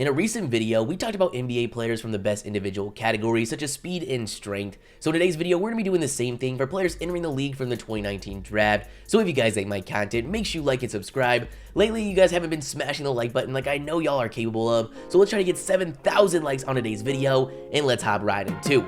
In a recent video, we talked about NBA players from the best individual categories such as speed and strength. So in today's video, we're going to be doing the same thing for players entering the league from the 2019 draft. So if you guys like my content, make sure you like and subscribe. Lately, you guys haven't been smashing the like button like I know y'all are capable of. So let's try to get 7,000 likes on today's video, and let's hop right into it.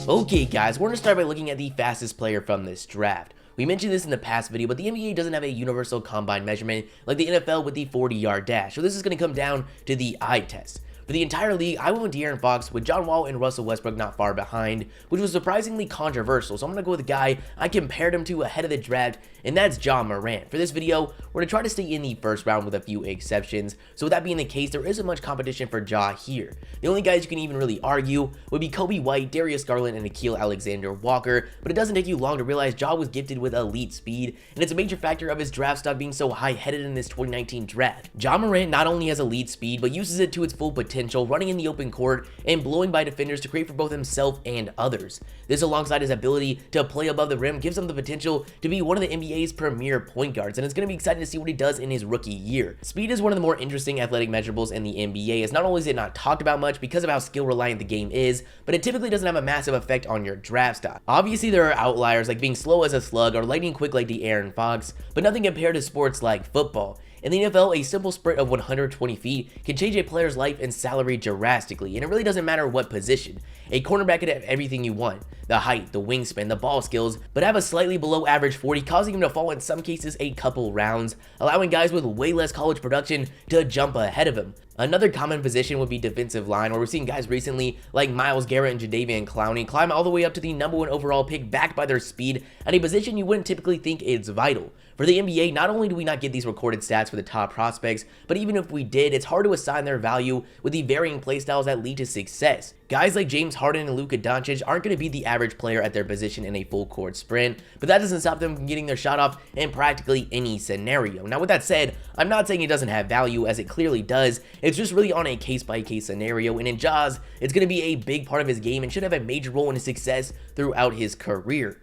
Okay guys, we're going to start by looking at the fastest player from this draft. We mentioned this in the past video, but the NBA doesn't have a universal combine measurement like the NFL with the 40-yard dash, so this is going to come down to the eye test. For the entire league, I went with De'Aaron Fox with John Wall and Russell Westbrook not far behind, which was surprisingly controversial, so I'm going to go with a guy I compared him to ahead of the draft, and that's JimmerRange. For this video, we're going to try to stay in the first round with a few exceptions, so with that being the case, there isn't much competition for Ja here. The only guys you can even really argue would be Kobe White, Darius Garland, and Nickeil Alexander-Walker, but it doesn't take you long to realize Ja was gifted with elite speed, and it's a major factor of his draft stock being so high-headed in this 2019 draft. JimmerRange not only has elite speed, but uses it to its full potential, running in the open court and blowing by defenders to create for both himself and others. This, alongside his ability to play above the rim, gives him the potential to be one of the NBA's premier point guards, and it's going to be exciting to see what he does in his rookie year. Speed is one of the more interesting athletic measurables in the NBA, as not only is it not talked about much because of how skill reliant the game is, but it typically doesn't have a massive effect on your draft stock. Obviously, there are outliers like being slow as a slug or lightning quick like De'Aaron Fox, but nothing compared to sports like football. In the NFL, a simple sprint of 120 feet can change a player's life and salary drastically, and it really doesn't matter what position. A cornerback could have everything you want: the height, the wingspan, the ball skills, but have a slightly below average 40, causing him to fall in some cases a couple rounds, allowing guys with way less college production to jump ahead of him. Another common position would be defensive line, where we're seeing guys recently like Myles Garrett and Jadeveon Clowney climb all the way up to the #1 overall pick backed by their speed at a position you wouldn't typically think is vital. For the NBA, not only do we not get these recorded stats for the top prospects, but even if we did, it's hard to assign their value with the varying playstyles that lead to success. Guys like James Harden and Luka Doncic aren't going to be the average player at their position in a full court sprint, but that doesn't stop them from getting their shot off in practically any scenario. Now with that said, I'm not saying it doesn't have value, as it clearly does. It's just really on a case-by-case scenario, and in Ja's, it's going to be a big part of his game and should have a major role in his success throughout his career.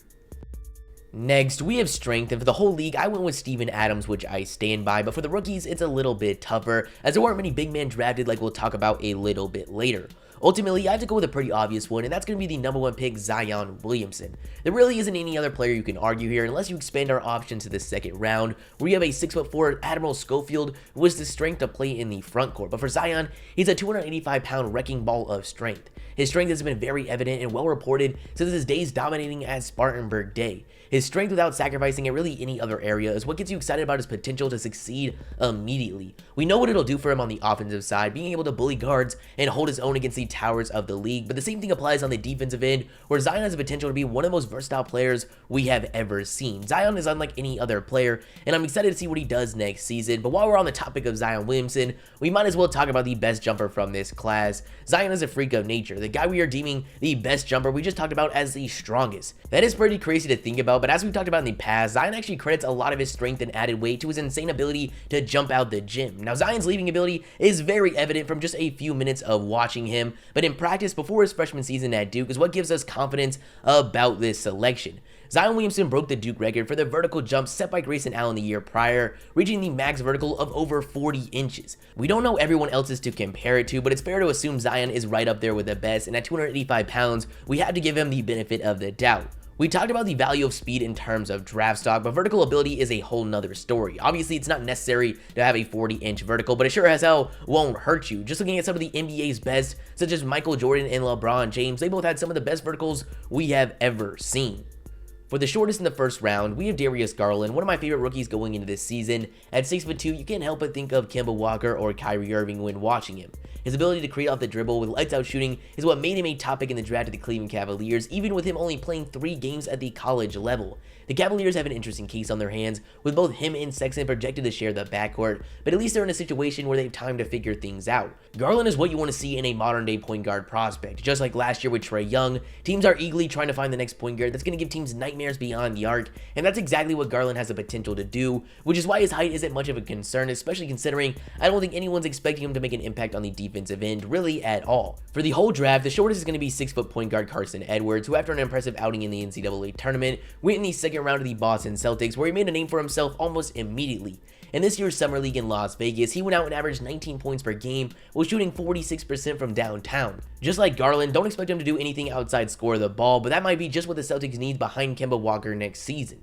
Next, we have strength, and for the whole league, I went with Steven Adams, which I stand by, but for the rookies, it's a little bit tougher, as there weren't many big men drafted like we'll talk about a little bit later. Ultimately, I have to go with a pretty obvious one, and that's going to be the #1 pick, Zion Williamson. There really isn't any other player you can argue here unless you expand our options to the second round, where you have a 6'4" Admiral Schofield who has the strength to play in the front court. But for Zion, he's a 285-pound wrecking ball of strength. His strength has been very evident and well reported since his days dominating at Spartanburg Day. His strength without sacrificing in really any other area is what gets you excited about his potential to succeed immediately. We know what it'll do for him on the offensive side, being able to bully guards and hold his own against the towers of the league, but the same thing applies on the defensive end, where Zion has the potential to be one of the most versatile players we have ever seen. Zion is unlike any other player, and I'm excited to see what he does next season. But while we're on the topic of Zion Williamson, we might as well talk about the best jumper from this class. Zion is a freak of nature, the guy we are deeming the best jumper we just talked about as the strongest. That is pretty crazy to think about, but as we've talked about in the past, Zion actually credits a lot of his strength and added weight to his insane ability to jump out the gym. Now, Zion's leaping ability is very evident from just a few minutes of watching him, but in practice before his freshman season at Duke is what gives us confidence about this selection. Zion Williamson broke the Duke record for the vertical jump set by Grayson Allen the year prior, reaching the max vertical of over 40 inches. We don't know everyone else's to compare it to, but it's fair to assume Zion is right up there with the best, and at 285 pounds, we had to give him the benefit of the doubt. We talked about the value of speed in terms of draft stock, but vertical ability is a whole nother story. Obviously, it's not necessary to have a 40-inch vertical, but it sure as hell won't hurt you. Just looking at some of the NBA's best, such as Michael Jordan and LeBron James, they both had some of the best verticals we have ever seen. For the shortest in the first round, we have Darius Garland, one of my favorite rookies going into this season. At 6'2", you can't help but think of Kemba Walker or Kyrie Irving when watching him. His ability to create off the dribble with lights-out shooting is what made him a top pick in the draft of the Cleveland Cavaliers, even with him only playing 3 games at the college level. The Cavaliers have an interesting case on their hands, with both him and Sexton projected to share the backcourt, but at least they're in a situation where they have time to figure things out. Garland is what you want to see in a modern-day point guard prospect. Just like last year with Trae Young, teams are eagerly trying to find the next point guard that's going to give teams nightmares beyond the arc, and that's exactly what Garland has the potential to do, which is why his height isn't much of a concern, especially considering I don't think anyone's expecting him to make an impact on the defensive end really at all. For the whole draft, the shortest is going to be 6-foot point guard Carson Edwards, who after an impressive outing in the NCAA tournament, went in the second round of the Boston Celtics, where he made a name for himself almost immediately. In this year's Summer League in Las Vegas, he went out and averaged 19 points per game while shooting 46% from downtown. Just like Garland, don't expect him to do anything outside score the ball, but that might be just what the Celtics need behind Kemba Walker next season.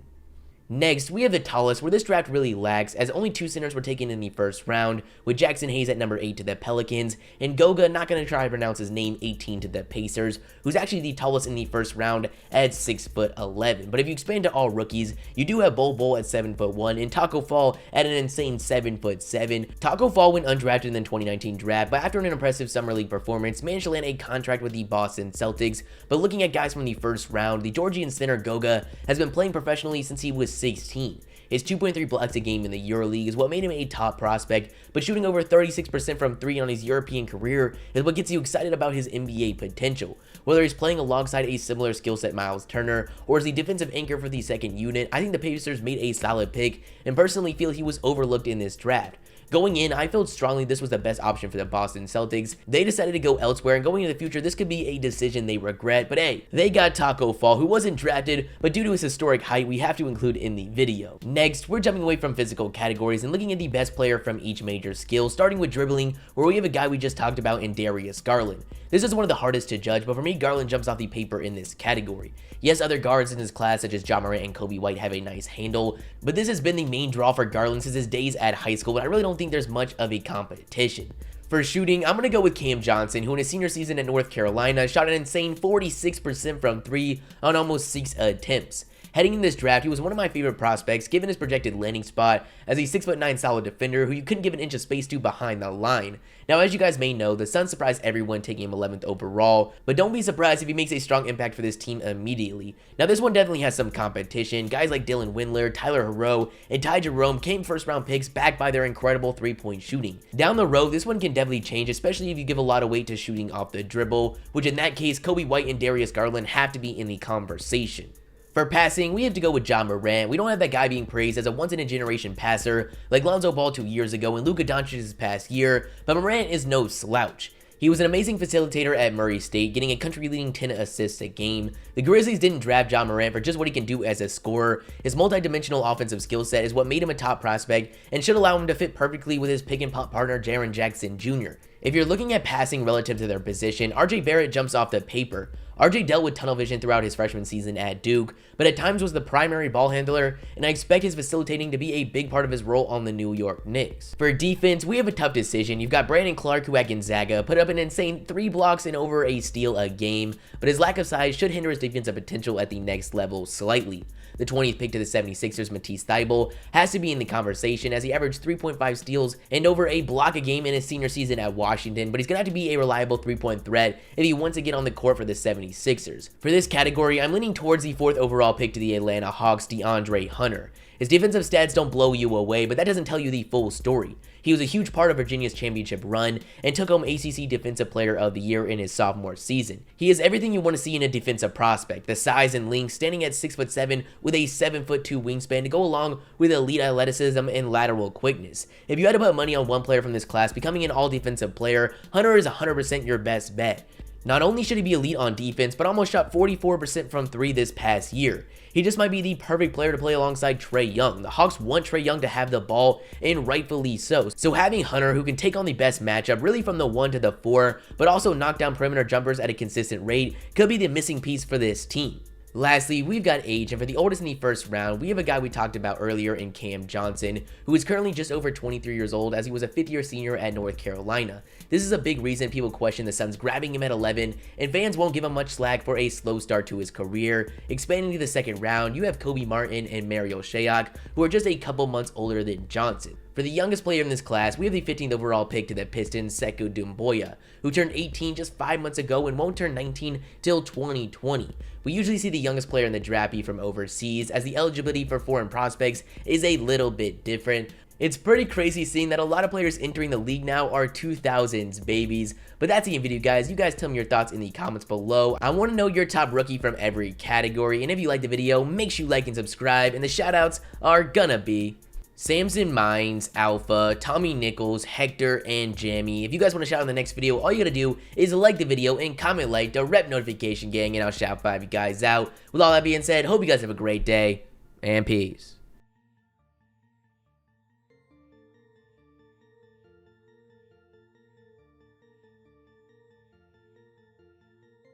Next, we have the tallest, where this draft really lacks, as only 2 centers were taken in the first round, with Jackson Hayes at number 8 to the Pelicans, and Goga, not going to try to pronounce his name, 18 to the Pacers, who's actually the tallest in the first round at 6'11". But if you expand to all rookies, you do have Bol at 7'1", and Taco Fall at an insane 7'7". Taco Fall went undrafted in the 2019 draft, but after an impressive Summer League performance, managed to land a contract with the Boston Celtics. But looking at guys from the first round, the Georgian center Goga has been playing professionally since he was 16. His 2.3 blocks a game in the EuroLeague is what made him a top prospect, but shooting over 36% from 3 on his European career is what gets you excited about his NBA potential. Whether he's playing alongside a similar skill set Miles Turner, or as the defensive anchor for the second unit, I think the Pacers made a solid pick, and personally feel he was overlooked in this draft. Going in, I felt strongly this was the best option for the Boston Celtics. They decided to go elsewhere, and going into the future, this could be a decision they regret, but hey, they got Taco Fall, who wasn't drafted, but due to his historic height, we have to include in the video. Next, we're jumping away from physical categories and looking at the best player from each major skill, starting with dribbling, where we have a guy we just talked about in Darius Garland. This is one of the hardest to judge, but for me, Garland jumps off the paper in this category. Yes, other guards in his class such as JimmerRange and Kobe White have a nice handle, but this has been the main draw for Garland since his days at high school, and I really don't think there's much of a competition. For shooting, I'm going to go with Cam Johnson, who in his senior season at North Carolina shot an insane 46% from 3 on almost 6 attempts. Heading in this draft, he was one of my favorite prospects given his projected landing spot as a 6'9" solid defender who you couldn't give an inch of space to behind the line. Now, as you guys may know, the Suns surprised everyone taking him 11th overall, but don't be surprised if he makes a strong impact for this team immediately. Now, this one definitely has some competition. Guys like Dylan Windler, Tyler Herro, and Ty Jerome came first-round picks backed by their incredible three-point shooting. Down the road, this one can definitely change, especially if you give a lot of weight to shooting off the dribble, which in that case, Kobe White and Darius Garland have to be in the conversation. For passing, we have to go with JimmerRange. We don't have that guy being praised as a once-in-a-generation passer like Lonzo Ball 2 years ago and Luka Doncic's past year, but Morant is no slouch. He was an amazing facilitator at Murray State, getting a country-leading 10 assists a game. The Grizzlies didn't draft JimmerRange for just what he can do as a scorer. His multi-dimensional offensive skill set is what made him a top prospect and should allow him to fit perfectly with his pick-and-pop partner Jaren Jackson Jr. If you're looking at passing relative to their position, RJ Barrett jumps off the paper. RJ dealt with tunnel vision throughout his freshman season at Duke, but at times was the primary ball handler, and I expect his facilitating to be a big part of his role on the New York Knicks. For defense, we have a tough decision. You've got Brandon Clark, who at Gonzaga put up an insane 3 blocks and over a steal a game, but his lack of size should hinder his defensive potential at the next level slightly. The 20th pick to the 76ers, Matisse Thybulle, has to be in the conversation as he averaged 3.5 steals and over a block a game in his senior season at Washington, but he's going to have to be a reliable 3-point threat if he wants to get on the court for the 76ers. For this category, I'm leaning towards the 4th overall pick to the Atlanta Hawks, DeAndre Hunter. His defensive stats don't blow you away, but that doesn't tell you the full story. He was a huge part of Virginia's championship run and took home ACC Defensive Player of the Year in his sophomore season. He is everything you want to see in a defensive prospect, the size and length, standing at 6'7" with a 7'2" wingspan to go along with elite athleticism and lateral quickness. If you had to put money on one player from this class becoming an all-defensive player, Hunter is 100% your best bet. Not only should he be elite on defense, but almost shot 44% from 3 this past year. He just might be the perfect player to play alongside Trae Young. The Hawks want Trae Young to have the ball, and rightfully so. So having Hunter, who can take on the best matchup, really from the 1 to the 4, but also knock down perimeter jumpers at a consistent rate, could be the missing piece for this team. Lastly, we've got age, and for the oldest in the first round, we have a guy we talked about earlier in Cam Johnson, who is currently just over 23 years old as he was a 5th-year senior at North Carolina. This is a big reason people question the Suns grabbing him at 11, and fans won't give him much slack for a slow start to his career. Expanding to the second round, you have Kobe Martin and Mario Shayok, who are just a couple months older than Johnson. For the youngest player in this class, we have the 15th overall pick to the Pistons, Sekou Doumbouya, who turned 18 just 5 months ago and won't turn 19 till 2020. We usually see the youngest player in the draft be from overseas, as the eligibility for foreign prospects is a little bit different. It's pretty crazy seeing that a lot of players entering the league now are 2000s babies. But that's the video, guys. You guys tell me your thoughts in the comments below. I want to know your top rookie from every category, and if you like the video, make sure you like and subscribe, and the shoutouts are gonna be Samson Mines, Alpha, Tommy Nichols, Hector, and Jammy. If you guys want to shout out in the next video, all you gotta do is like the video and comment like the rep notification gang, and I'll shout 5 you guys out. With all that being said, hope you guys have a great day, and peace.